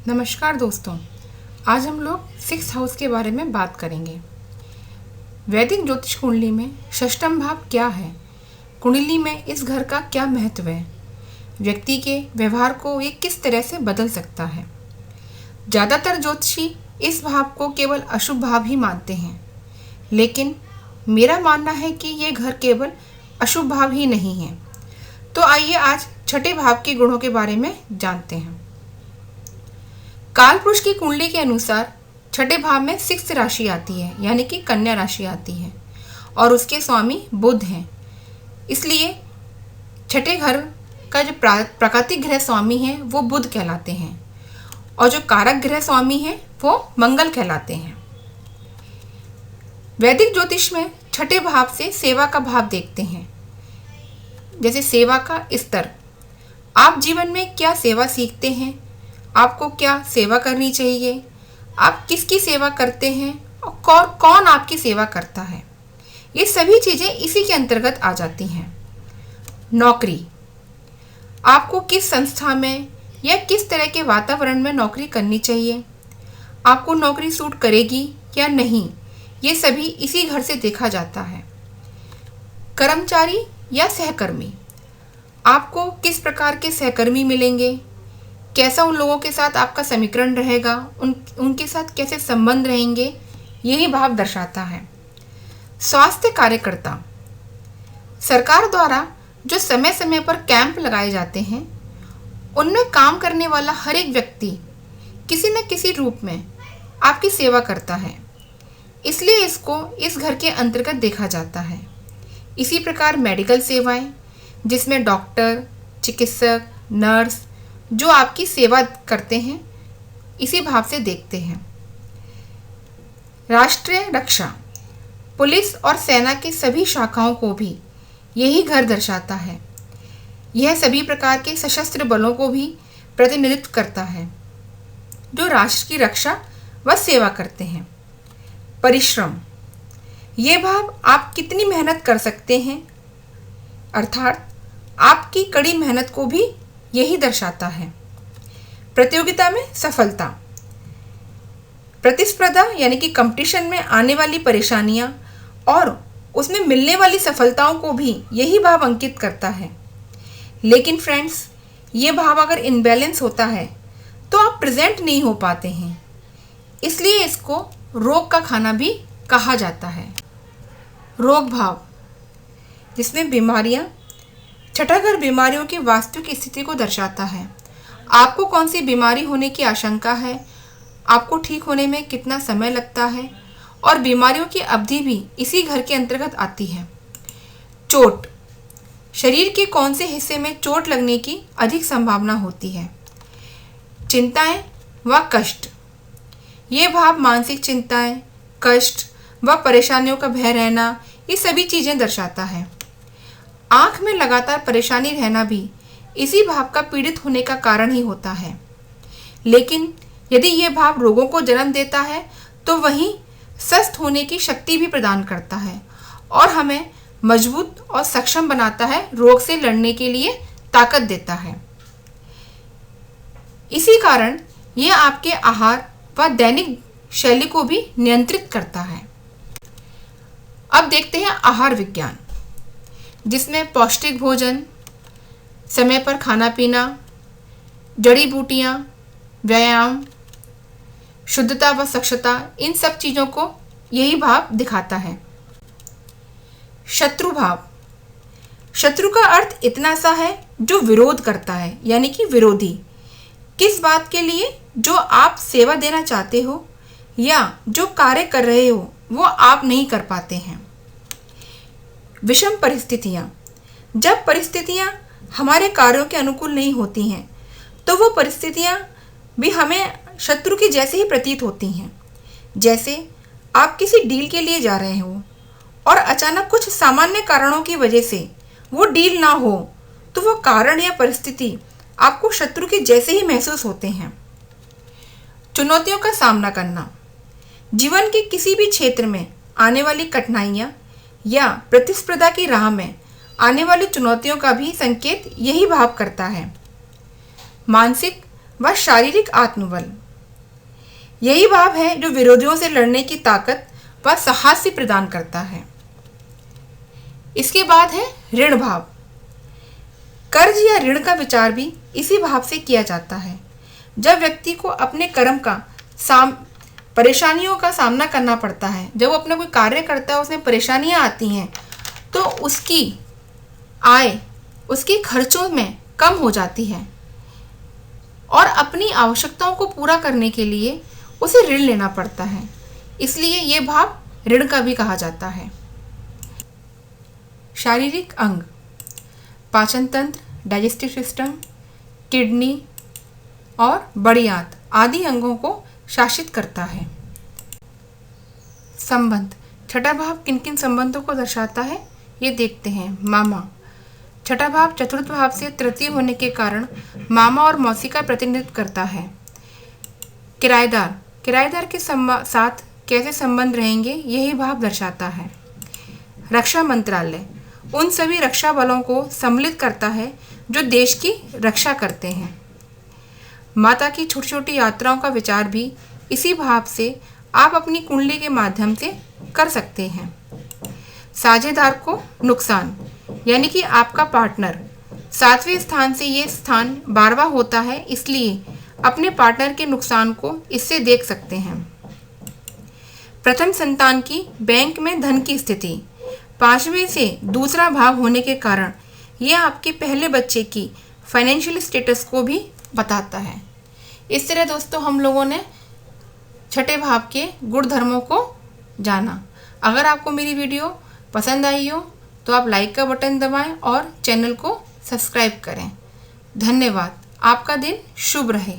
नमस्कार दोस्तों, आज हम लोग 6th हाउस के बारे में बात करेंगे। वैदिक ज्योतिष कुंडली में षष्ठम भाव क्या है, कुंडली में इस घर का क्या महत्व है, व्यक्ति के व्यवहार को ये किस तरह से बदल सकता है। ज़्यादातर ज्योतिषी इस भाव को केवल अशुभ भाव ही मानते हैं, लेकिन मेरा मानना है कि ये घर केवल अशुभ भाव ही नहीं है। तो आइए आज छठे भाव के गुणों के बारे में जानते हैं। कालपुरुष की कुंडली के अनुसार छठे भाव में 6th राशि आती है, यानी कि कन्या राशि आती है, और उसके स्वामी बुध हैं। इसलिए छठे घर का जो प्राकृतिक ग्रह स्वामी है वो बुध कहलाते हैं, और जो कारक ग्रह स्वामी है वो मंगल कहलाते हैं। वैदिक ज्योतिष में छठे भाव से सेवा का भाव देखते हैं। जैसे सेवा का स्तर, आप जीवन में क्या सेवा सीखते हैं, आपको क्या सेवा करनी चाहिए, आप किसकी सेवा करते हैं और कौन आपकी सेवा करता है, ये सभी चीज़ें इसी के अंतर्गत आ जाती हैं। नौकरी, आपको किस संस्था में या किस तरह के वातावरण में नौकरी करनी चाहिए, आपको नौकरी सूट करेगी या नहीं, ये सभी इसी घर से देखा जाता है। कर्मचारी या सहकर्मी, आपको किस प्रकार के सहकर्मी मिलेंगे, कैसा उन लोगों के साथ आपका समीकरण रहेगा, उनके साथ कैसे संबंध रहेंगे, यही भाव दर्शाता है। स्वास्थ्य कार्यकर्ता, सरकार द्वारा जो समय समय पर कैंप लगाए जाते हैं, उनमें काम करने वाला हर एक व्यक्ति किसी न किसी रूप में आपकी सेवा करता है, इसलिए इसको इस घर के अंतर्गत देखा जाता है। इसी प्रकार मेडिकल सेवाएं, जिसमें डॉक्टर, चिकित्सक, नर्स जो आपकी सेवा करते हैं, इसी भाव से देखते हैं। राष्ट्रीय रक्षा, पुलिस और सेना की सभी शाखाओं को भी यही घर दर्शाता है। यह सभी प्रकार के सशस्त्र बलों को भी प्रतिनिधित्व करता है, जो राष्ट्र की रक्षा व सेवा करते हैं। परिश्रम, ये भाव आप कितनी मेहनत कर सकते हैं, अर्थात आपकी कड़ी मेहनत को भी यही दर्शाता है। प्रतियोगिता में सफलता, प्रतिस्पर्धा यानी कि कंपटीशन में आने वाली परेशानियां और उसमें मिलने वाली सफलताओं को भी यही भाव अंकित करता है। लेकिन फ्रेंड्स, ये भाव अगर इनबैलेंस होता है तो आप प्रेजेंट नहीं हो पाते हैं, इसलिए इसको रोग का खाना भी कहा जाता है। रोग भाव, जिसमें बीमारियां, छठा घर बीमारियों की वास्तविक स्थिति को दर्शाता है। आपको कौन सी बीमारी होने की आशंका है, आपको ठीक होने में कितना समय लगता है, और बीमारियों की अवधि भी इसी घर के अंतर्गत आती है। चोट, शरीर के कौन से हिस्से में चोट लगने की अधिक संभावना होती है। चिंताएं व कष्ट, ये भाव मानसिक चिंताएं, कष्ट व परेशानियों का भय रहना, ये सभी चीज़ें दर्शाता है। आँख में लगातार परेशानी रहना भी इसी भाव का पीड़ित होने का कारण ही होता है। लेकिन यदि यह भाव रोगों को जन्म देता है तो वहीं स्वस्थ होने की शक्ति भी प्रदान करता है और हमें मजबूत और सक्षम बनाता है, रोग से लड़ने के लिए ताकत देता है। इसी कारण यह आपके आहार व दैनिक शैली को भी नियंत्रित करता है। अब देखते हैं आहार विज्ञान, जिसमें पौष्टिक भोजन, समय पर खाना पीना, जड़ी बूटियाँ, व्यायाम, शुद्धता व स्वच्छता, इन सब चीज़ों को यही भाव दिखाता है। शत्रु भाव, शत्रु का अर्थ इतना सा है जो विरोध करता है, यानी कि विरोधी। किस बात के लिए, जो आप सेवा देना चाहते हो या जो कार्य कर रहे हो वो आप नहीं कर पाते हैं। विषम परिस्थितियाँ, जब परिस्थितियाँ हमारे कार्यों के अनुकूल नहीं होती हैं तो वो परिस्थितियाँ भी हमें शत्रु की जैसे ही प्रतीत होती हैं। जैसे आप किसी डील के लिए जा रहे हो और अचानक कुछ सामान्य कारणों की वजह से वो डील ना हो, तो वो कारण या परिस्थिति आपको शत्रु के जैसे ही महसूस होते हैं। चुनौतियों का सामना करना, जीवन के किसी भी क्षेत्र में आने वाली कठिनाइयाँ या प्रतिस्पर्धा की राह में आने वाली चुनौतियों का भी संकेत यही भाव करता है। मानसिक व शारीरिक आत्मबल। यही भाव है जो विरोधियों से लड़ने की ताकत व साहस प्रदान करता है। इसके बाद है ऋण भाव। कर्ज या ऋण का विचार भी इसी भाव से किया जाता है। जब व्यक्ति को अपने कर्म का परेशानियों का सामना करना पड़ता है, जब वो अपना कोई कार्य करता है उसमें परेशानियां आती हैं, तो उसकी आय उसके खर्चों में कम हो जाती है और अपनी आवश्यकताओं को पूरा करने के लिए उसे ऋण लेना पड़ता है। इसलिए ये भाव ऋण का भी कहा जाता है। शारीरिक अंग, पाचन तंत्र, डाइजेस्टिव सिस्टम, किडनी और बड़ी आंत आदि अंगों को शासित करता है। संबंध, छठा भाव किन किन संबंधों को दर्शाता है ये देखते हैं। मामा, छठा भाव चतुर्थ भाव से तृतीय होने के कारण मामा और मौसी का प्रतिनिधित्व करता है। किराएदार, किराएदार के साथ कैसे संबंध रहेंगे यही भाव दर्शाता है। रक्षा मंत्रालय उन सभी रक्षा बलों को सम्मिलित करता है जो देश की रक्षा करते हैं। माता की छोटी छोटी यात्राओं का विचार भी इसी भाव से आप अपनी कुंडली के माध्यम से कर सकते हैं। साझेदार को नुकसान, यानी कि आपका पार्टनर, 7वें स्थान से ये स्थान 12वां होता है, इसलिए अपने पार्टनर के नुकसान को इससे देख सकते हैं। प्रथम संतान की बैंक में धन की स्थिति 5वें से दूसरा भाव होने के कारण यह आपके पहले बच्चे की फाइनेंशियल स्टेटस को भी बताता है। इस तरह दोस्तों हम लोगों ने छठे भाव के गुण धर्मों को जाना। अगर आपको मेरी वीडियो पसंद आई हो तो आप लाइक का बटन दबाएं और चैनल को सब्सक्राइब करें। धन्यवाद। आपका दिन शुभ रहे।